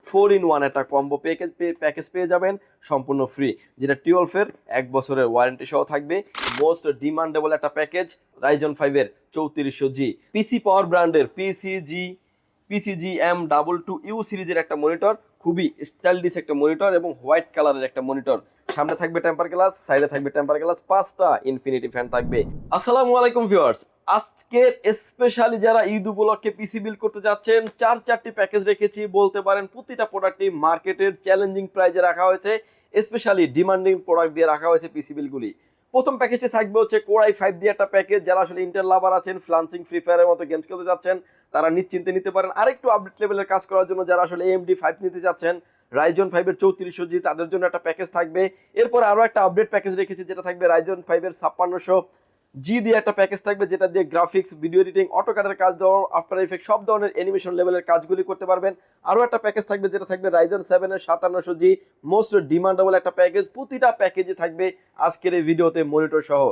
4-in-1 একটা combo package পেয়ে যাবেন সম্পূর্ণ ফ্রি, যেটা 12 এর 1 বছরের ওয়ারেন্টি সহ থাকবে। মোস্ট ডিমান্ডেবল একটা প্যাকেজ রাইজন 5 এর 3400G পিসি পাওয়ার ব্র্যান্ডের PCGM22U সিরিজের একটা মনিটর, খুবই স্টাইলিশ একটা মনিটর এবং হোয়াইট কালারের একটা মনিটর। সামনে থাকবে টেম্পার গ্লাস, সাইডে থাকবে টেম্পার গ্লাস, 5টা ইনফিনিটি ফ্যান থাকবে। আসসালামু আলাইকুম ভিউয়ার্স, আজকের স্পেশালি যারা ঈদ উপলক্ষে পিসি বিল্ড করতে যাচ্ছেন, 4টি প্যাকেজ রেখেছি। বলতে পারেন প্রতিটা প্রোডাক্টই মার্কেটের চ্যালেঞ্জিং প্রাইজে রাখা হয়েছে, স্পেশালি ডিমান্ডিং প্রোডাক্ট দিয়ে রাখা হয়েছে পিসি বিলগুলি। প্রথম প্যাকেজটি থাকবে হচ্ছে Core i5 দিয়ে একটা প্যাকেজ। যারা আসলে ইন্টেল লাভার আছেন, ফ্লান্সিং, ফ্রি ফায়ারের মতো গেমস খেলতে যাচ্ছেন, তারা নিশ্চিন্তে নিতে পারেন। আরেকটু আপডেট লেভেলের কাজ করার জন্য যারা আসলে AMD 5 নিতে যাচ্ছেন, রাইজন 5 এর 3400G, তাদের জন্য একটা প্যাকেজ থাকবে। এরপর আরো একটা আপডেট প্যাকেজ রেখেছি, যেটা থাকবে রাইজন 5 এর 5600G দিয়ে একটা প্যাকেজ থাকবে, যেটা দিয়ে গ্রাফিক্স, ভিডিও এডিটিং, অটোক্যাডের কাজ দেওয়া, আফটার ইফেক্ট সব ধরনের অ্যানিমেশন লেভেলের কাজগুলি করতে পারবেন। আরো একটা প্যাকেজ থাকবে, যেটা থাকবে রাইজন 7 এর 5700G, মোস্ট ডিমান্ডেবল একটা প্যাকেজ। প্রতিটা প্যাকেজে থাকবে আজকের এই ভিডিওতে মনিটর সহ।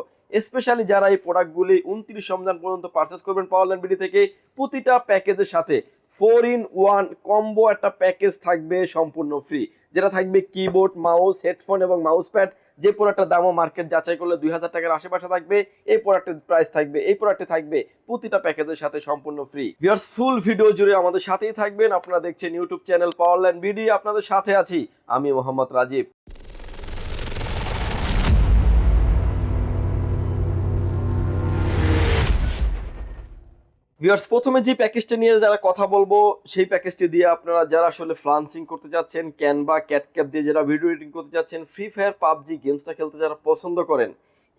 স্পেশালি যারা এই প্রোডাক্টগুলি 29 রমজান পর্যন্ত পারচেস করবেন পাওয়ারল্যান্ড বিডি থেকে, প্রতিটা প্যাকেজের সাথে 4-in-1 কম্বো একটা প্যাকেজ থাকবে সম্পূর্ণ ফ্রি, যেটা থাকবে কিবোর্ড, মাউস, হেডফোন এবং মাউস প্যাড। যে প্রোডাক্টের দামও মার্কেট যাচাই করলে 2000 টাকার আশেপাশে থাকবে, এই প্রোডাক্টের প্রাইস থাকবে, এই প্রোডাক্টে থাকবে প্রতিটা প্যাকেজের সাথে সম্পূর্ণ ফ্রি। ভিউয়ার্স, ফুল ভিডিও জুড়ে আমাদের সাথেই থাকবেন। আপনারা দেখছেন ইউটিউব চ্যানেল পাওয়ারল্যান্ড বিডি, আপনাদের সাথে আছি আমি মোহাম্মদ রাজীব। ভিউয়ার্স, প্রথমে যে প্যাকেজটা নিয়ে যারা কথা বলবো, সেই প্যাকেজটি দিয়ে আপনারা যারা আসলে ফ্লান্সিং করতে যাচ্ছেন, ক্যানভা, ক্যাটক্যাপ দিয়ে যারা ভিডিও এডিটিং করতে যাচ্ছেন, ফ্রি ফায়ার, পাবজি গেমসটা খেলতে যারা পছন্দ করেন,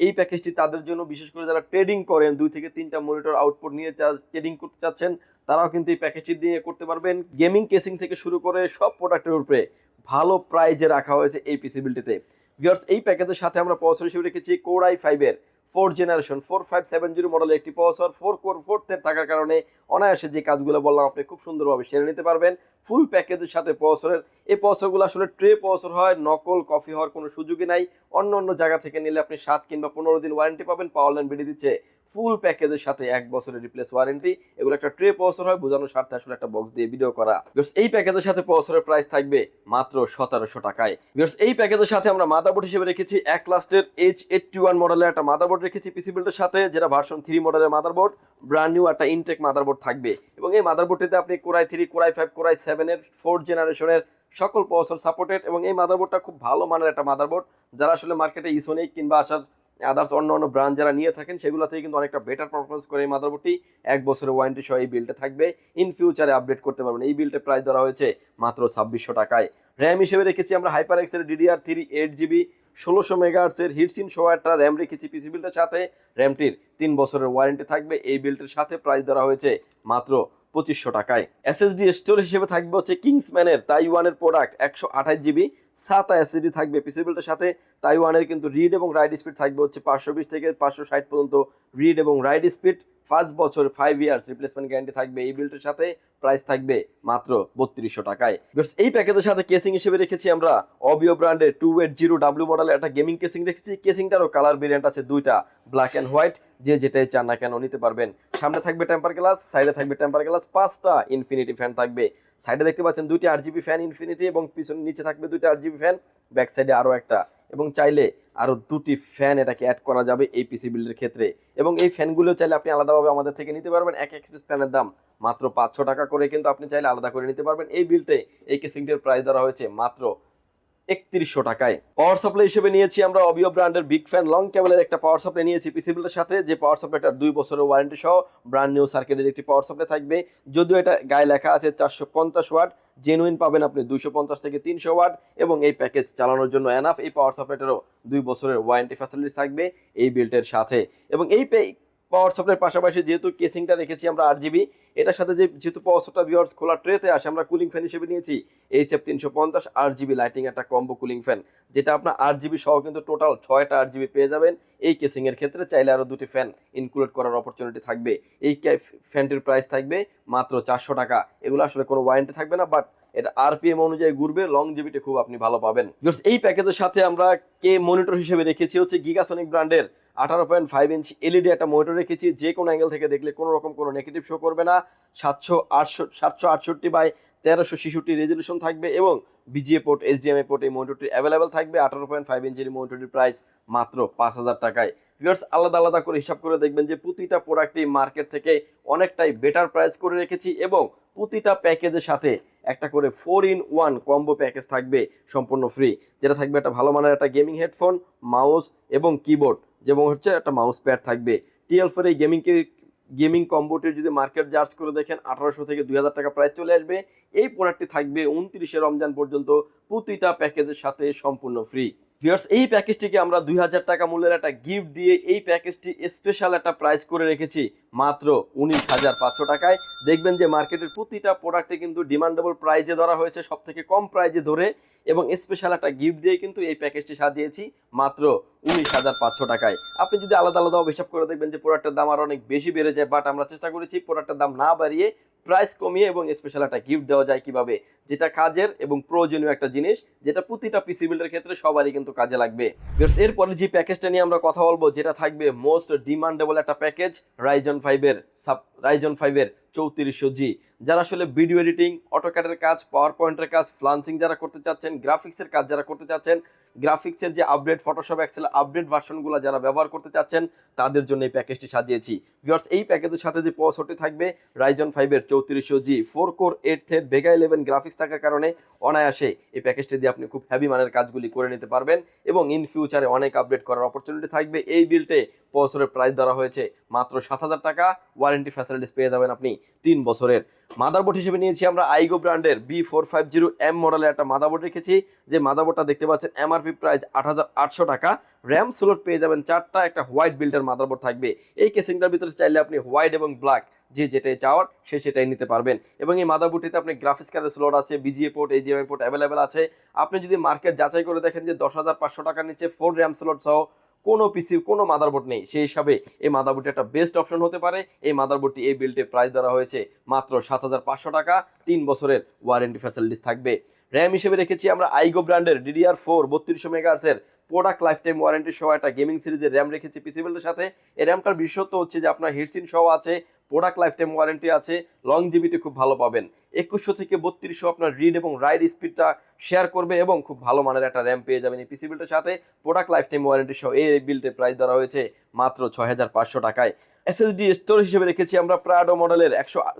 এই প্যাকেজটি তাদের জন্য। বিশেষ করে যারা ট্রেডিং করেন, 2 থেকে 3টা মনিটর আউটপুট নিয়ে ট্রেডিং করতে চাচ্ছেন, তারাও কিন্তু এই প্যাকেজটি দিয়ে করতে পারবেন। গেমিং কেসিং থেকে শুরু করে সব প্রোডাক্টের উপরে ভালো প্রাইজে রাখা হয়েছে এই পিসি বিল্ডটিতে। ভিউয়ার্স, এই প্যাকেজের সাথে আমরা প্রসেসর হিসেবে রেখেছি Core i5 এর 4th জেনারেশন 4570 মডেলের একটি প্রসেসর। 4 কোর 4 থ্রেড থাকার কারণে অনায়াসে যে কাজগুলো বললাম আপনি খুব সুন্দরভাবে সেরে নিতে পারবেন ফুল প্যাকেজের সাথে প্রসেসরের। এই প্রসেসরগুলো আসলে ট্রে প্রসেসর হয়, নকল কপি হওয়ার কোনো সুযোগই নাই। অন্য জায়গা থেকে নিলে আপনি 7 কিংবা 15 দিন ওয়ারেন্টি পাবেন, পাওয়ারল্যান্ড বিডি দিচ্ছে ফুল প্যাকেজের সাথে 1 বছরের রিপ্লেস ওয়ারেন্টি। এগুলো একটা ট্রে প্রসেসর হয়, বোঝানোর স্বার্থে আসলে একটা বক্স দিয়ে ভিডিও করা। এই প্যাকেজের সাথে প্রসেসরের প্রাইস থাকবে মাত্র 1700 টাকায়। এই প্যাকেজের সাথে আমরা মাদারবোর্ড হিসেবে রেখেছি Aclasted H81 মডেলের একটা মাদারবোর্ড রেখেছি পিসি বিল্ডের সাথে, যেটা ভার্সন 3 মডেলের মাদারবোর্ড। ব্র্যান্ড নিউ একটা ইনটেক মাদারবোর্ড থাকবে এবং এই মাদারবোর্ডটিতে আপনি Core i3, Core i5, Core i7 এর 4th জেনারেশনের সকল প্রসেসর সাপোর্টেড। এবং এই মাদারবোর্ডটা খুব ভালো মানের একটা মাদারবোর্ড। যারা আসলে মার্কেটে ইসোনিক কিংবা আসার আদার্স অন্য ব্র্যান্ড যারা নিয়ে থাকেন, সেগুলো থেকে কিন্তু অনেকটা বেটার পারফরমেন্স করে এই মাদারবোর্ডটি। 1 বছরের ওয়ারেন্টি সহ এই বিলটা থাকবে, ইন ফিউচারে আপডেট করতে পারবেন। এই বিলটা প্রাইস ধরা হয়েছে মাত্র 2600 টাকায়। র্যাম হিসেবে রেখেছি আমরা HyperX এর DDR3 8GB 1600 মেগাহার্টজ এর হিটসিন সহ একটা র্যাম রেখেছি পিসি বিল্ডের সাথে। র্যামটির 3 বছরের ওয়ারেন্টি থাকবে। এই বিল্ডের সাথে প্রাইস ধরা হয়েছে মাত্র 2500 টাকায়। SSD স্টোরেজ হিসেবে থাকবে হচ্ছে কিংসম্যানের তাইওয়ানের প্রোডাক্ট 128GB SATA SSD থাকবে পিসি বিল্ডের সাথে। তাইওয়ানের কিন্তু রিড এবং রাইট স্পিড থাকবে হচ্ছে 520 থেকে 560 পর্যন্ত রিড এবং রাইট স্পিড। 5 বছর 5 ইয়ার্স রিপ্লেসমেন্ট গ্যারান্টি থাকবে এই বিল্ডের সাথে। প্রাইস থাকবে মাত্র 3200 টাকায়। এই প্যাকেজের সাথে কেসিং হিসেবে রেখেছি আমরা অবিও ব্র্যান্ডের 280W মডেলের একটা গেমিং কেসিং রেখেছি। কেসিংটারও কালার ভেরিয়েন্ট আছে 2টা, ব্ল্যাক অ্যান্ড হোয়াইট। যে যেটাই চান না কেন নিতে পারবেন। সামনে থাকবে টেম্পার গ্লাস, সাইডে থাকবে টেম্পার গ্লাস, 5টা ইনফিনিটি ফ্যান থাকবে। সাইডে দেখতে পাচ্ছেন 2টি RGB ফ্যান ইনফিনিটি এবং পিছনে নিচে থাকবে 2টা RGB ফ্যান, ব্যাক সাইডে আরও একটা, এবং চাইলে আরও 2টি ফ্যান এটাকে অ্যাড করা যাবে এই পিসি বিল্ডের ক্ষেত্রে। এবং এই ফ্যানগুলো চাইলে আপনি আলাদাভাবে আমাদের থেকে নিতে পারবেন। এক পিস ফ্যানের দাম মাত্র 500 টাকা করে, কিন্তু আপনি চাইলে আলাদা করে নিতে পারবেন। এই বিল্ডে এই কেসিংটির প্রাইস ধরা হয়েছে মাত্র 3100 টাকায়। পাওয়ার সাপ্লাই হিসেবে নিয়েছি আমরা অবিও ব্র্যান্ডের বিগ ফ্যান লং কেবলের একটা পাওয়ার সাপ্লাই নিয়েছি পিসি বিল্ডের সাথে। যে পাওয়ার সাপ্লাইটা 2 বছরের ওয়ারেন্টি সহ ব্র্যান্ড নিউ সার্কিটের একটি পাওয়ার সাপ্লাই থাকবে। যদিও এটা গায়ে লেখা আছে 450 ওয়াট, জেনুইন পাবেন আপনি 250 থেকে 300 ওয়াট, এবং এই প্যাকেজ চালানোর জন্য এনাফ। এই পাওয়ার সাপ্লাইটারও 2 বছরের ওয়ারেন্টি ফ্যাসিলিটিস থাকবে এই বিল্ডের সাথে। এবং এই পাওয়ার সাপ্লাইয়ের পাশাপাশি যেহেতু কেসিংটা রেখেছি আমরা RGB, এটার সাথে যেহেতু পাওয়ার সাপ্লাই ভিউয়ার্স খোলা ট্রেতে আসে, আমরা কুলিং ফ্যান হিসেবে নিয়েছি HF 350 RGB লাইটিং একটা কম্বো কুলিং ফ্যান, যেটা আপনার RGB সহ কিন্তু টোটাল 6টা RGB পেয়ে যাবেন। এই কেসিং এর ক্ষেত্রে চাইলে আরো 2টি ফ্যান ইনক্লুড করার অপরচুনিটি থাকবে। এই ফ্যানটির প্রাইস থাকবে মাত্র 400 টাকা। এগুলো আসলে কোনো ওয়ারেন্টি থাকবে না, বাট এটা RPM অনুযায়ী ঘুরবে, লংজিভিটি খুব আপনি ভালো পাবেন। এই প্যাকেজের সাথে আমরা মনিটর হিসেবে রেখেছি হচ্ছে গিগাসনিক ব্র্যান্ডের 18.5 ইঞ্চ LED একটা মনিটর রেখেছি। যে কোনো অ্যাঙ্গেল থেকে দেখলে কোনো রকম কোনো নেগেটিভ শো করবে না। 768 বাই 1366 রেজলিউশন থাকবে এবং বিজিএ পোর্ট এইচডিএমআই পোর্ট এই মনিটরটি অ্যাভেলেবেল থাকবে। 18.5 ইঞ্চির মনিটরটির প্রাইস মাত্র 5000 টাকায়। ভিউয়ার্স, আলাদা আলাদা করে হিসাব করে দেখবেন যে প্রতিটা প্রোডাক্টই মার্কেট থেকে অনেকটাই বেটার প্রাইস করে রেখেছি এবং প্রতিটা প্যাকেজের সাথে একটা করে 4-in-1 কম্বো প্যাকেজ থাকবে সম্পূর্ণ ফ্রি, যেটা থাকবে একটা ভালো মানের একটা গেমিং হেডফোন, মাউস এবং কিবোর্ড, যেমন হচ্ছে একটা মাউস প্যাড থাকবে। টিএল4 এই গেমিং কম্বোটির যদি মার্কেট চার্জ করে দেখেন 1800 থেকে 2000 টাকা প্রাইস চলে আসবে। এই প্রোডাক্টটি থাকবে 29শে রমজান পর্যন্ত প্রতিটা প্যাকেজের সাথে সম্পূর্ণ ফ্রি। ভিউয়ার্স, এই প্যাকেজটিকে আমরা 2000 টাকা মূল্যের একটা গিফট দিয়ে এই প্যাকেজটি স্পেশাল একটা প্রাইস করে রেখেছি মাত্র 19,500 টাকায়। দেখবেন যে মার্কেটের প্রতিটা প্রোডাক্টে কিন্তু ডিমান্ডেবল প্রাইজে ধরা হয়েছে, সব থেকে কম প্রাইজে ধরে, এবং স্পেশাল একটা গিফট দিয়ে কিন্তু এই প্যাকেজটি সাজিয়েছি মাত্র 19,500 টাকায়। আপনি যদি আলাদা আলাদা হিসাব করে দেখবেন যে প্রোডাক্টের দাম আরো অনেক বেশি বেড়ে যায়, বাট আমরা চেষ্টা করেছি প্রোডাক্টের দাম না বাড়িয়ে প্রাইস কমিয়ে এবং স্পেশাল একটা গিফট দেওয়া যায় কিভাবে, যেটা কাজের এবং প্রয়োজনীয় একটা জিনিস, যেটা প্রতিটা পিসি বিল্ডের ক্ষেত্রে সবারই কিন্তু কাজে লাগবে। এরপরে যে প্যাকেজটা নিয়ে আমরা কথা বলবো, যেটা থাকবে মোস্ট ডিমান্ডেবল একটা প্যাকেজ, রাইজন 5-এর 3400G। যারা আসলে ভিডিও এডিটিং, অটোক্যাডের কাজ, পাওয়ার পয়েন্টের কাজ, ফ্লান্সিং যারা করতে চাচ্ছেন, গ্রাফিক্সের কাজ যারা করতে চাচ্ছেন, গ্রাফিক্সের যে আপডেট, ফটোশপ, এক্সেল আপডেট ভার্সনগুলো যারা ব্যবহার করতে চাচ্ছেন, তাদের জন্য এই প্যাকেজটি সাজিয়েছি। ভিউয়ার্স, এই প্যাকেজের সাথে যে প্রসেসরটি থাকবে রাইজন 5-এর 3400G 4 core 8 thread Vega 11 graphics থাকার কারণে অনায়াসে এই প্যাকেজটি দিয়ে আপনি খুব হেভি মানের কাজগুলি করে নিতে পারবেন এবং ইন ফিউচারে অনেক আপডেট করার অপরচুনিটি থাকবে। এই বিল্ডে প্রসেসরের প্রাইস ধরা হয়েছে মাত্র 7000 টাকা, ওয়ারেন্টি ফ্যাসিলিটিস পেয়ে যাবেন আপনি 3 বছরের। মাদারবোর্ড হিসেবে নিয়েছি আমরা আইগো ব্র্যান্ডের B450M মডেলের একটা মাদারবোর্ড রেখেছি। যে মাদারবোর্ডটা দেখতে পাচ্ছেন এমআরপি প্রাইস 8800 টাকা। র্যাম স্লট পেয়ে যাবেন 4টা, একটা হোয়াইট বিল্ডের মাদারবোর্ড থাকবে। এই কেসিংটার ভিতরে চাইলে আপনি হোয়াইট এবং ব্ল্যাক যে যেটাই চাওয়ার সেটাই নিতে পারবেন। এবং এই মাদারবোর্ডটিতে আপনি গ্রাফিক্স কার্ডের স্লট আছে, VGA port, HDMI port available আছে। আপনি যদি মার্কেট যাচাই করে দেখেন যে 10,500 টাকার নিচে 4 র্যাম স্লট সহ কোনো পিসি কোনো মাদারবোর্ড নেই, সেই হিসাবে এই মাদারবোর্ডটি একটা বেস্ট অপশন হতে পারে। এই মাদারবোর্ডটি এই বিল্ডে প্রাইস ধরা হয়েছে মাত্র 7500 টাকা, 3 বছরের ওয়ারেন্টি ফ্যাসিলিটিস থাকবে। র্যাম হিসেবে রেখেছি আমরা আইগো ব্র্যান্ডের DDR4 3200 মেগাহার্টজের প্রোডাক্ট লাইফ টাইম ওয়ারেন্টি সহ একটা গেমিং সিরিজের র্যাম রেখেছি পিসি বিল্ডের সাথে। এই র্যামটার বিশেষত্ব হচ্ছে যে আপনার হিটসিন সহ আছে, প্রোডাক্ট লাইফ টাইম ওয়ারেন্টি আছে, লংজিভিটি খুব ভালো পাবেন। 2100 থেকে 3200 আপনার রিড এবং রাইড স্পিডটা শেয়ার করবে এবং খুব ভালো মানের একটা র্যাম পেয়ে যাবেন এই পিসি বিল্ডের সাথে। প্রোডাক্ট লাইফ টাইম ওয়ারেন্টি সহ এই বিল্ডের প্রাইস ধরা হয়েছে মাত্র 6500 টাকায়। এসএসডি স্টোরেজ হিসেবে রেখেছি আমরা প্রাডো মডেলের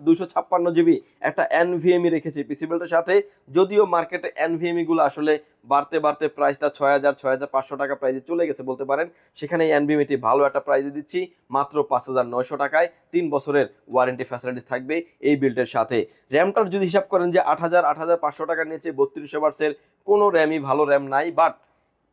256GB একটা এনভিএমই রেখেছি পিসি বিল্ডের সাথে। যদিও মার্কেটে এনভিএমই গুলো আসলে বাড়তে বাড়তে প্রাইসটা 6500 টাকা প্রাইসে চলে গেছে বলতে পারেন, সেখানে এনভিএমইটি ভালো একটা প্রাইসে দিচ্ছি মাত্র 5900 টাকায়। 3 বছরের ওয়ারেন্টি ফ্যাসিলিটিস থাকবে এই বিল্ডের সাথে। র্যামটার যদি হিসাব করেন যে 8500 টাকার নিচে 3200 ওয়াটসের কোনো র্যামই ভালো র্যাম নাই, বাট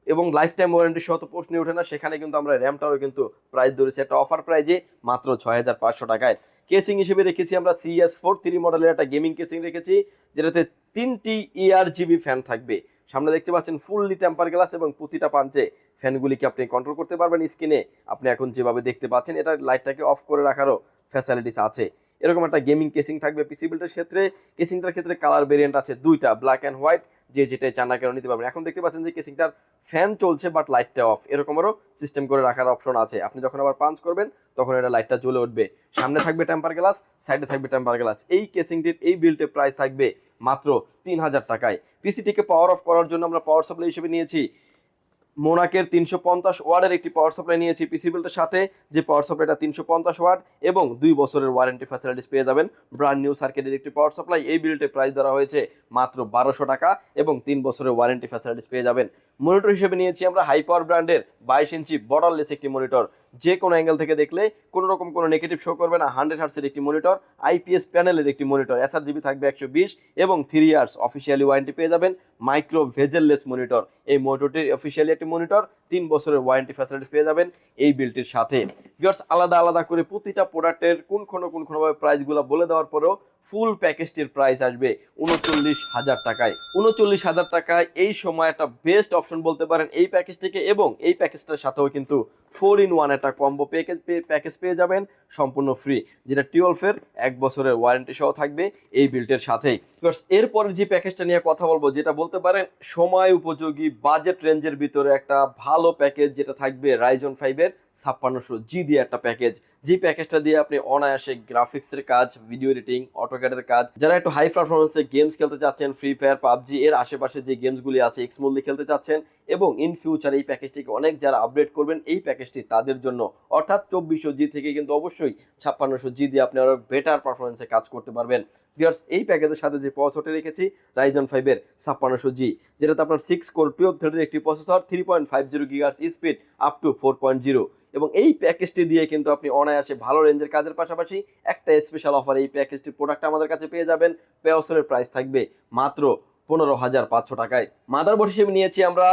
এবং লাইফ টাইম ওয়ারেন্টি সহ তো প্রশ্নই ওঠে না, সেখানে কিন্তু আমরা র্যামটারও কিন্তু প্রাইস ধরেছি একটা অফার প্রাইজে মাত্র 6500 টাকায়। কেসিং হিসেবে রেখেছি আমরা CS43 মডেলের একটা গেমিং কেসিং রেখেছি, যেটাতে 3টি ERGB ফ্যান থাকবে। সামনে দেখতে পাচ্ছেন ফুললি টেম্পার গ্লাস এবং প্রতিটা পাঞ্চে ফ্যানগুলিকে আপনি কন্ট্রোল করতে পারবেন স্ক্রিনে। আপনি এখন যেভাবে দেখতে পাচ্ছেন এটা লাইটটাকে অফ করে রাখারও ফ্যাসিলিটিস আছে। এরকম একটা গেমিং কেসিং থাকবে পিসি বিল্ডের ক্ষেত্রে। কেসিংটার ক্ষেত্রে কালার ভেরিয়েন্ট আছে দুইটা, ব্ল্যাক অ্যান্ড হোয়াইট, যে যেটাই চান না কেন নিতে পারবেন। এখন দেখতে পাচ্ছেন যে কেসিংটার ফ্যান চলছে বাট লাইটটা অফ, এরকমেরও সিস্টেম করে রাখার অপশন আছে। আপনি যখন আবার পাঞ্চ করবেন তখন এটা লাইটটা জ্বলে উঠবে। সামনে থাকবে টেম্পার গ্লাস, সাইডে থাকবে টেম্পার গ্লাস। এই কেসিংটির এই বিল্ডের প্রাইস থাকবে মাত্র 3000 টাকায়। পিসিটিকে পাওয়ার অফ করার জন্য আমরা পাওয়ার সাপ্লাই হিসেবে নিয়েছি মোনাকের 350 ওয়াটের একটি পাওয়ার সাপ্লাই নিয়েছি পিসি বিল্ডের সাথে। যে পাওয়ার সাপ্লাইটা 350 ওয়াট এবং 2 বছরের ওয়ারেন্টি ফ্যাসিলিটিস পেয়ে যাবেন। ব্র্যান্ড নিউ সার্কিটের একটি পাওয়ার সাপ্লাই। এই বিল্ডের প্রাইস ধরা হয়েছে মাত্র 1200 টাকা এবং 3 বছরের ওয়ারেন্টি ফ্যাসিলিটিস পেয়ে যাবেন। মনিটর হিসেবে নিয়েছি আমরা হাই পাওয়ার ব্র্যান্ডের 22 ইঞ্চি বর্ডারলেস একটি মনিটর। যে কোনো অ্যাঙ্গেল থেকে দেখলে কোনো রকম কোনো নেগেটিভ শো করবে না। 100 হার্টসের একটি মনিটর, IPS প্যানেলের একটি মনিটর, SRGB থাকবে 120 এবং 3 ইয়ার্স অফিসিয়ালি ওয়ারেন্টি পেয়ে যাবেন। মাইক্রো ভেজেললেস মনিটর, এই মনিটরটির অফিসিয়ালি একটি মনিটর, 3 বছরের ওয়ারেন্টি ফ্যাসিলিটি পেয়ে যাবেন এই বিলটির সাথে। ভিউয়ার্স, আলাদা আলাদা করে প্রতিটা প্রোডাক্টের কোনভাবে প্রাইসগুলো বলে দেওয়ার পরেও ফুল প্যাকেজটির প্রাইস আসবে 39,000 টাকায়। 39,000 টাকায় এই সময় একটা বেস্ট অপশন বলতে পারেন এই প্যাকেজটিকে, এবং এই প্যাকেজটার সাথেও কিন্তু 4-in-1 একটা কম্বো প্যাকেজ পেয়ে যাবেন সম্পূর্ণ ফ্রি, যেটা 12-এর 1 বছরের ওয়ারেন্টি সহ থাকবে এই বিল্টের সাথেই। এরপরে যে প্যাকেজটা নিয়ে কথা বলবো, যেটা বলতে পারেন সময় উপযোগী বাজেট রেঞ্জের ভিতরে একটা ভালো ভালো প্যাকেজ যেটা থাকবে রাইজন 5-এর 5600G দিয়ে একটা প্যাকেজ, যে প্যাকেজটা দিয়ে আপনি অনায়াসে গ্রাফিক্সের কাজ, ভিডিও এডিটিং, অটোক্যাডের কাজ, যারা একটু হাই পারফরমেন্সে গেমস খেলতে চাচ্ছেন, ফ্রি ফায়ার, পাবজি এর আশেপাশে যে গেমসগুলি আছে এক্সমুডলি খেলতে চাচ্ছেন এবং ইন ফিউচার এই প্যাকেজটিকে অনেক যারা আপডেট করবেন, এই প্যাকেজটি তাদের জন্য। অর্থাৎ 2400G থেকে কিন্তু অবশ্যই 5600G দিয়ে আপনি আরো বেটার পারফরমেন্সে কাজ করতে পারবেন। ভিউয়ার্স, এই প্যাকেজের সাথে যে প্রসেসরটি রেখেছি রাইজন 5-এর 5600G, যেটাতে আপনার 6 কোর 12 থ্রেডের একটি processor, 3.50 gigahertz speed up to 4.0, এবং এই প্যাকেজটি দিয়ে কিন্তু আপনি অনায়াসে ভালো রেঞ্জের কাজের পাশাপাশি একটা স্পেশাল অফার, এই প্যাকেজটির প্রোডাক্ট আমাদের কাছে পেয়ে যাবেন। প্রসেসরের প্রাইস থাকবে মাত্র 15,500 টাকায়। মাদারবোর্ড হিসেবে নিয়েছি আমরা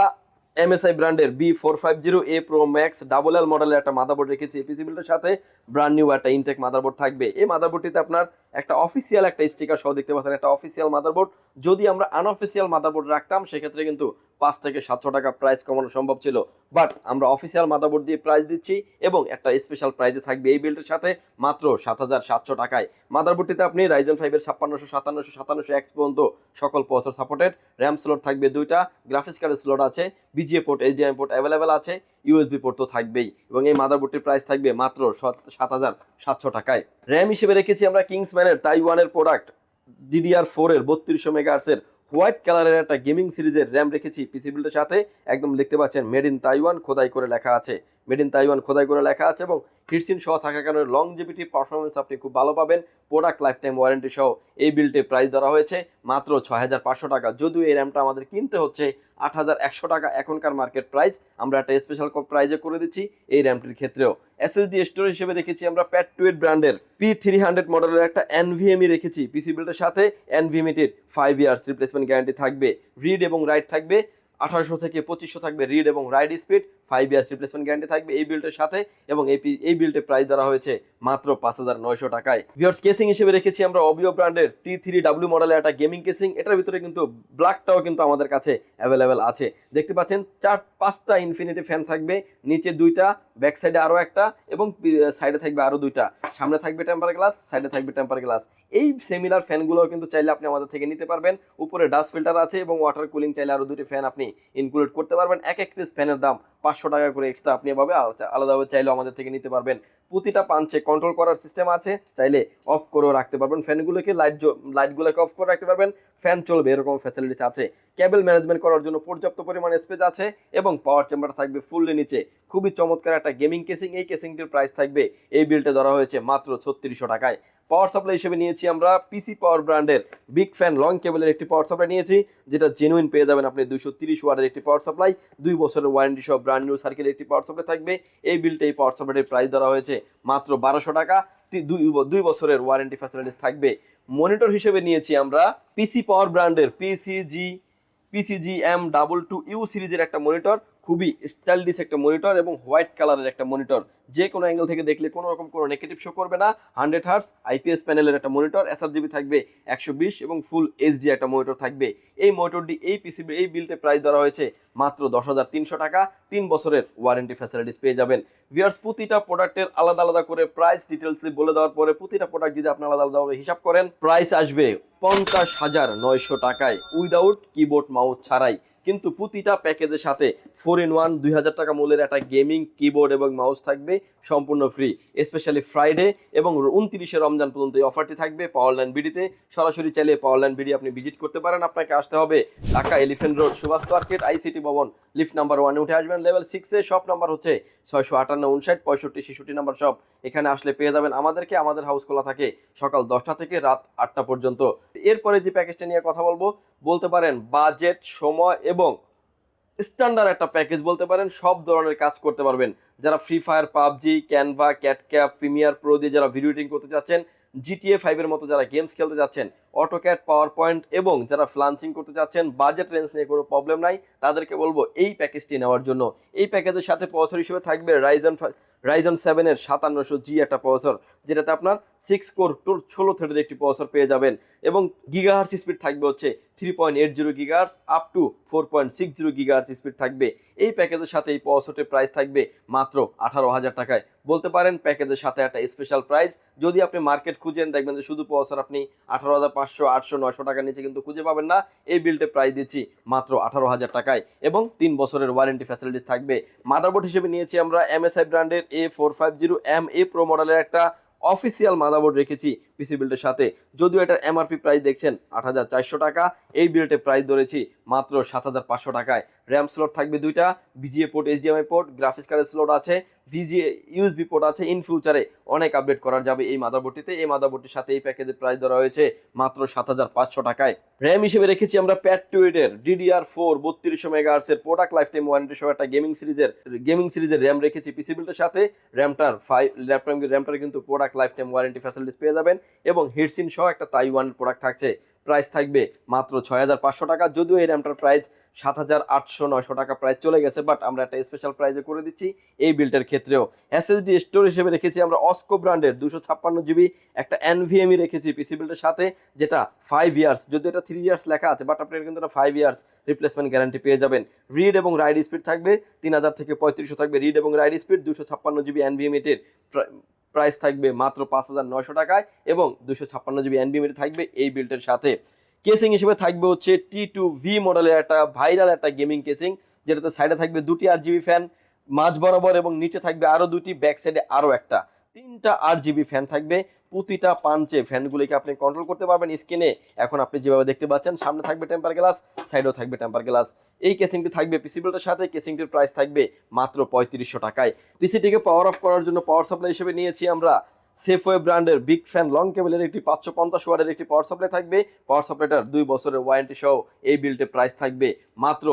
MSI ব্র্যান্ডের B450A Pro Max double L মডেলের একটা মাদারবোর্ড রেখেছি। এই পিসি বিল্ডের সাথে ব্র্যান্ড নিউ একটা ইনটেক মাদারবোর্ড থাকবে। এই মাদারবোর্ডটিতে আপনার একটা অফিসিয়াল একটা স্টিকার সহ দেখতে পাচ্ছেন, একটা অফিসিয়াল মাদারবোর্ড। যদি আমরা আনঅফিসিয়াল মাদারবোর্ড রাখতাম সেক্ষেত্রে কিন্তু 5 থেকে 700 টাকা প্রাইস কমানো সম্ভব ছিল, বাট আমরা অফিসিয়াল মাদারবোর্ড দিয়ে প্রাইস দিচ্ছি এবং একটা স্পেশাল প্রাইজে থাকবে এই বিল্ডের সাথে মাত্র 7,700 টাকায়। মাদারবোর্ডটিতে আপনি রাইজন 5-এর 5600, 5700, 5700X পর্যন্ত সকল প্রসেসর সাপোর্টেড, র্যাম স্লট থাকবে 2টা, গ্রাফিক্স কার্ডের স্লট আছে, VGA port, HDMI port available আছে, ইউএসবি পোর্ট তো থাকবেই, এবং এই মাদারবোর্ডটির প্রাইস থাকবে মাত্র 7,700 টাকায়। র্যাম হিসেবে রেখেছি আমরা কিংসম্যানের তাইওয়ানের প্রোডাক্ট DDR4-এর 3200 মেগাহার্টজের হোয়াইট কালারের একটা গেমিং সিরিজের র্যাম রেখেছি পিসি বিল্ডের সাথে। একদম দেখতে পাচ্ছেন মেড ইন তাইওয়ান খোদাই করে লেখা আছে, মেড ইন তাইওয়ান খোদাই করে লেখা আছে, এবং হিটসিন সহ থাকার কারণে লংজিভিটি পারফরমেন্স আপনি খুব ভালো পাবেন। প্রোডাক্ট লাইফ টাইম ওয়ারেন্টি সহ এই বিল্ডে প্রাইস ধরা হয়েছে মাত্র 6,500 টাকা। যদিও এই র্যামটা আমাদের কিনতে হচ্ছে 8,100 টাকা এখনকার মার্কেট প্রাইস, আমরা একটা স্পেশাল প্রাইজে করে দিচ্ছি এই র্যামটির ক্ষেত্রেও। এসএসডি স্টোরেজ হিসেবে রেখেছি আমরা প্যাড2 ব্র্যান্ডের P300 মডেলের একটা NVMe রেখেছি পিসি বিল্ডের সাথে। NVMe-টির 5 ইয়ার্স রিপ্লেসমেন্ট গ্যারান্টি থাকবে, রিড এবং রাইট থাকবে 1800 থেকে 2500 থাকবে রিড এবং right speed, 5 years replacement guarantee থাকবে এই বিল্ডের সাথে, এবং এই বিল্ডের প্রাইস ধরা হয়েছে মাত্র 5,900 টাকায়। ভিউয়ার্স, কেসিং হিসেবে রেখেছি আমরা অবিও ব্র্যান্ডের T3W মডেলের একটা গেমিং কেসিং। এটার ভিতরে কিন্তু ব্ল্যাকটাও কিন্তু আমাদের কাছে অ্যাভেলেবেল আছে। দেখতে পাচ্ছেন 4-5টা ইনফিনিটি ফ্যান থাকবে, নিচে 2টা, ব্যাক সাইডে আরও একটা, এবং সাইডে থাকবে আরও 2টা। সামনে থাকবে টেম্পার গ্লাস, সাইডে থাকবে টেম্পার গ্লাস। এই সেমিলার ফ্যানগুলোও কিন্তু চাইলে আপনি আমাদের থেকে নিতে পারবেন। উপরে ডাস্ট ফিল্টার আছে এবং ওয়াটার কুলিং চাইলে আরও 2টি ফ্যান আপনি ইনক্লুড করতে পারবেন। এক পিস ফ্যানের দাম 500 টাকা করে এক্সট্রা, আপনি এভাবে আলাদাভাবে চাইলেও আমাদের থেকে নিতে পারবেন। প্রতিটা পাঞ্চে কন্ট্রোল করার সিস্টেম আছে, চাইলে অফ করেও রাখতে পারবেন ফ্যানগুলোকে, লাইটগুলোকে অফ করে রাখতে পারবেন, ফ্যান চলবে এরকম ফ্যাসিলিটিস আছে। কেবল ম্যানেজমেন্ট করার জন্য পর্যাপ্ত পরিমাণে স্পেস আছে এবং পাওয়ার চেম্বার থাকবে ফুললি নিচে। খুবই চমৎকার একটা গেমিং কেসিং। এই কেসিংটির প্রাইস থাকবে এই বিলটা ধরা হয়েছে মাত্র 3600 টাকায়। পাওয়ার সাপ্লাই হিসেবে নিয়েছি আমরা পিসি পাওয়ার ব্র্যান্ডের বিগ ফ্যান লং কেবলের একটি পাওয়ার সাপ্লাই নিয়েছি, যেটা জেনুইন পেয়ে যাবেন আপনি 230 ওয়াটের একটি পাওয়ার সাপ্লাই, 2 বছরের ওয়ারেন্টি সহ ব্র্যান্ড নিউ সার্কেলের একটি পাওয়ার সাপ্লাই থাকবে। এই বিলটা এই পাওয়ার সাপ্লাইয়ের প্রাইস ধরা হয়েছে মাত্র 1200 টাকা, 2 বছরের ওয়ারেন্টি ফ্যাসিলিটিস থাকবে। মনিটর হিসেবে নিয়েছি আমরা পিসি পাওয়ার ব্র্যান্ডের PCG M22U সিরিজের একটা মনিটর, খুবই স্টাইলিশ একটা মনিটর এবং হোয়াইট কালারের একটা মনিটর। যে কোনো অ্যাঙ্গেল থেকে দেখলে কোনো রকম কোনো নেগেটিভ শো করবে না। 100 হার্টজ IPS প্যানেলের একটা মনিটর, SRGB থাকবে 120 এবং ফুল HD একটা মনিটর থাকবে। এই মনিটরটি এই বিল্ডে প্রাইস ধরা হয়েছে মাত্র 10,300 টাকা, 3 বছরের ওয়ারেন্টি ফ্যাসিলিটিস পেয়ে যাবেন। ভিউয়ার্স, প্রতিটা প্রোডাক্টের আলাদা আলাদা করে প্রাইস ডিটেলসলি বলে দেওয়ার পরে প্রতিটা প্রোডাক্ট যদি আপনি আলাদা আলাদাভাবে হিসাব করেন, প্রাইস আসবে 50,900 টাকায় উইদাউট কিবোর্ড মাউস ছাড়াই। কিন্তু প্রতিটা প্যাকেজের সাথে 4-in-1 2000 টাকা মূল্যের একটা গেমিং কিবোর্ড এবং মাউস থাকবে সম্পূর্ণ ফ্রি। স্পেশালি ফ্রাইডে এবং 29শে রমজান পর্যন্ত এই অফারটি থাকবে পাওয়ারল্যান্ড বিডিতে। সরাসরি চাইলে পাওয়ারল্যান্ড বিডি আপনি ভিজিট করতে পারেন। আপনাকে আসতে হবে Dhaka elephant road Subhash market ICT ভবন লিফট নাম্বার 1 উঠে আসবেন লেভেল 6-এ। শপ নাম্বার হচ্ছে 658 59 65 66 নাম্বার শপ। এখানে আসলে পেয়ে যাবেন আমাদেরকে। আমাদের হাউস খোলা থাকে সকাল 10টা থেকে রাত 8টা পর্যন্ত। এরপরে যে প্যাকেজটা নিয়ে কথা বলতে পারেন বাজেট, সময় এবং স্ট্যান্ডার্ড একটা প্যাকেজ বলতে পারেন। সব ধরনের কাজ করতে পারবেন। যারা Free Fire, PUBG, Canva, CapCut, Premiere Pro দিয়ে যারা ভিডিও এডিটিং করতে চাচ্ছেন, GTA 5-এর মতো যারা গেমস খেলতে যাচ্ছেন, অটোক্যাড, পাওয়ার পয়েন্ট এবং যারা ফ্রিল্যান্সিং করতে চাচ্ছেন, বাজেট রেঞ্জ নিয়ে কোনো প্রবলেম নাই, তাদেরকে বলবো এই প্যাকেজটি নেওয়ার জন্য। এই প্যাকেজের সাথে প্রসেসর হিসেবে থাকবে রাইজন 7-এর 5700G একটা প্রসেসর, যেটাতে আপনার 6 কোর 16 থ্রেডের একটি প্রসেসর পেয়ে যাবেন এবং গিগাহার্টজ স্পিড থাকবে হচ্ছে 3.80 gigahertz up to 4.60 gigahertz speed থাকবে। এই প্যাকেজের সাথে এই প্রসেসরটির প্রাইস থাকবে মাত্র 18,000 টাকায়। বলতে পারেন প্যাকেজের সাথে একটা স্পেশাল প্রাইস। যদি আপনি মার্কেট খুঁজেন দেখবেন যে শুধু প্রসেসর আপনি 18,500, 800, 900 টাকার নিচে কিন্তু খুঁজে পাবেন না। এই বিল্ডে প্রাইস দিচ্ছি মাত্র 18,000 টাকায় এবং 3 বছরের ওয়ারেন্টি ফ্যাসিলিটিস থাকবে। মাদারবোর্ড হিসেবে নিয়েছি আমরা MSI ব্র্যান্ডের A450MA প্রো মডেলের একটা অফিসিয়াল মাদারবোর্ড রেখেছি পিসি বিল্ডের সাথে। যদিও এটার এমআরপি প্রাইস দেখছেন 8,400 টাকা, এই বিল্ডে প্রাইস ধরেছি মাত্র 7,500 টাকায়। র্যাম স্লট থাকবে 2টা, VGA port, HDMI port, graphics কার্ডের স্লট আছে, VGA USB পোর্ট আছে। ইন ফিউচারে অনেক আপডেট করা যাবে এই মাদারবোর্ডটিতে। এই মাদারবোর্ডটির সাথে এই প্যাকেজের প্রাইস ধরা হয়েছে মাত্র 7,500 টাকায়। র্যাম হিসেবে রেখেছি আমরা প্যাড-টু-এর DDR4 3200 মেগাহার্টজের প্রোডাক্ট লাইফ টাইম ওয়ারেন্টি সহ একটা গেমিং সিরিজের র্যাম রেখেছি পিসি বিল্ডের সাথে। র্যামটার কিন্তু product lifetime warranty facilities পেয়ে যাবেন এবং হিটসিন সহ একটা তাইওয়ানের প্রোডাক্ট থাকছে। প্রাইস থাকবে মাত্র 6,500 টাকা। যদিও এই র্যামটার প্রাইস 7,800-900 টাকা প্রাইস চলে গেছে, বাট আমরা একটা স্পেশাল প্রাইসে করে দিচ্ছি এই বিল্ডের ক্ষেত্রেও। এসএসডি স্টোর হিসেবে রেখেছি আমরা অস্কো ব্র্যান্ডের 256GB একটা NVMe রেখেছি পিসি বিল্ডের সাথে, যেটা 5 ইয়ার্স, যদিও এটা 3 ইয়ার্স লেখা আছে, বাট আপনারা কিন্তু এটা 5 ইয়ার্স রিপ্লেসমেন্ট গ্যারান্টি পেয়ে যাবেন। রিড এবং রাইড স্পিড থাকবে 3000 থেকে 3500 থাকবে রিড এবং রাইড স্পিড। 256GB NVMe এর প্রাইস থাকবে মাত্র 5,900 টাকায় এবং 256GB NVMe থাকবে এই বিল্ডের সাথে। কেসিং হিসেবে থাকবে হচ্ছে T2V মডেলের একটা ভাইরাল একটা গেমিং কেসিং, যেটাতে সাইডে থাকবে 2টি RGB ফ্যান মাঝ বরাবর এবং নিচে থাকবে আরো 2টি, ব্যাক সাইডে আরো একটা, 3টা RGB ফ্যান থাকবে। প্রতিটা পাঞ্চে ফ্যানগুলিকে আপনি কন্ট্রোল করতে পারবেন স্ক্রিনে। এখন আপনি যেভাবে দেখতে পাচ্ছেন, সামনে থাকবে টেম্পার গ্লাস, সাইডেও থাকবে টেম্পার গ্লাস। এই কেসিংটি থাকবে পিসি বিল্ডের সাথে। কেসিংটির প্রাইস থাকবে মাত্র 3500 টাকায়। পিসিটিকে পাওয়ার অফ করার জন্য পাওয়ার সাপ্লাই হিসেবে নিয়েছি আমরা সেফওয়ে ব্র্যান্ডের বিগ ফ্যান লং কেবলের একটি 550 ওয়াটের একটি পাওয়ার সাপ্লাই থাকবে। পাওয়ার সাপ্লাইটার 2 বছরের ওয়ারেন্টি সহ এই বিল্ডে প্রাইস থাকবে মাত্র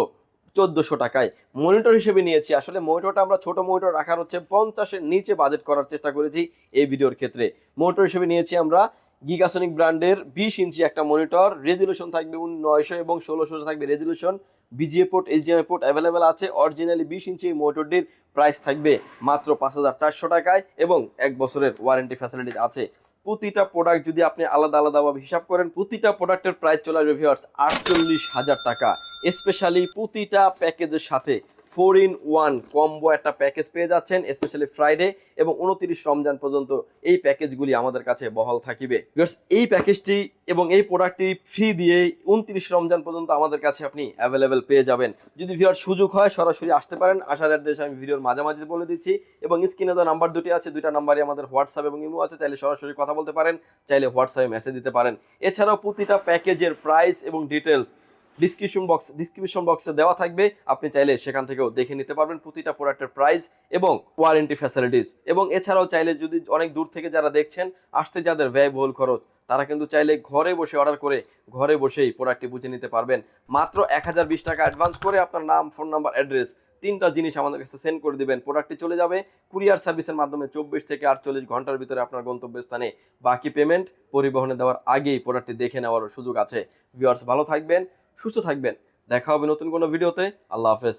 1400 টাকায়। মনিটর হিসেবে নিয়েছি, আসলে মনিটরটা আমরা ছোট মনিটর রাখার হচ্ছে 50-এর নিচে বাজেট করার চেষ্টা করেছি এই ভিডিওর ক্ষেত্রে। মনিটর হিসেবে নিয়েছি আমরা গিগাসনিক ব্র্যান্ডের 20 ইঞ্চি একটা মনিটর। রেজুলেশন থাকবে 900 এবং 1600 থাকবে resolution. VGA port, HDMI port available আছে। অরিজিনালি 20 ইঞ্চি এই মনিটরটির প্রাইস থাকবে মাত্র 5,400 টাকায় এবং 1 বছরের ওয়ারেন্টি ফ্যাসিলিটি আছে। প্রতিটা প্রোডাক্ট যদি আপনি আলাদা আলাদাভাবে হিসাব করেন, প্রতিটা প্রোডাক্টের প্রাইস চলে আসবে ভিউয়ার্স 48,000 টাকা। স্পেশালি প্রতিটা প্যাকেজের সাথে 4-in-1 কম্বো একটা প্যাকেজ পেয়ে যাচ্ছেন, স্পেশালি ফ্রাইডে এবং 29 রমজান পর্যন্ত এই প্যাকেজগুলি আমাদের কাছে বহাল থাকিবে। ভিউয়ার্স এই প্যাকেজটি এবং এই প্রোডাক্টটি ফ্রি দিয়ে 29 রমজান পর্যন্ত আমাদের কাছে আপনি অ্যাভেলেবেল পেয়ে যাবেন। যদি ভিউয়ার্স সুযোগ হয় সরাসরি আসতে পারেন। আসার অ্যাড্রেস আমি ভিডিওর মাঝামাঝি বলে দিচ্ছি এবং স্ক্রিনে দেওয়া নাম্বার দুটি আছে, দুইটা নাম্বারই আমাদের হোয়াটসঅ্যাপ এবং ইমো আছে। চাইলে সরাসরি কথা বলতে পারেন, চাইলে হোয়াটসঅ্যাপে মেসেজ দিতে পারেন। এছাড়াও প্রতিটা প্যাকেজের প্রাইস এবং ডিটেলস ডিসক্রিপশন বক্সে দেওয়া থাকবে, আপনি চাইলে সেখান থেকেও দেখে নিতে পারবেন প্রতিটা প্রোডাক্টের প্রাইস এবং ওয়ারেন্টি ফ্যাসিলিটিস। এবং এছাড়াও চাইলে যদি অনেক দূর থেকে যারা দেখছেন, আসতে যাদের ব্যয়বহুল খরচ, তারা কিন্তু চাইলে ঘরে বসে অর্ডার করে ঘরে বসেই প্রোডাক্টটি বুঝে নিতে পারবেন। মাত্র 1020 টাকা অ্যাডভান্স করে আপনার নাম, ফোন নাম্বার, অ্যাড্রেস 3টা জিনিস আমাদের কাছে সেন্ড করে দিবেন। প্রোডাক্টটি চলে যাবে কুরিয়ার সার্ভিসের মাধ্যমে 24 থেকে 48 ঘন্টার ভিতরে আপনার গন্তব্যস্থানে। বাকি পেমেন্ট পরিবহনে দেওয়ার আগেই প্রোডাক্টটি দেখে নেওয়ার সুযোগ আছে। ভিউয়ার্স ভালো থাকবেন, সুস্থ থাকবেন। দেখা হবে নতুন কোনো ভিডিওতে। আল্লাহ হাফেজ।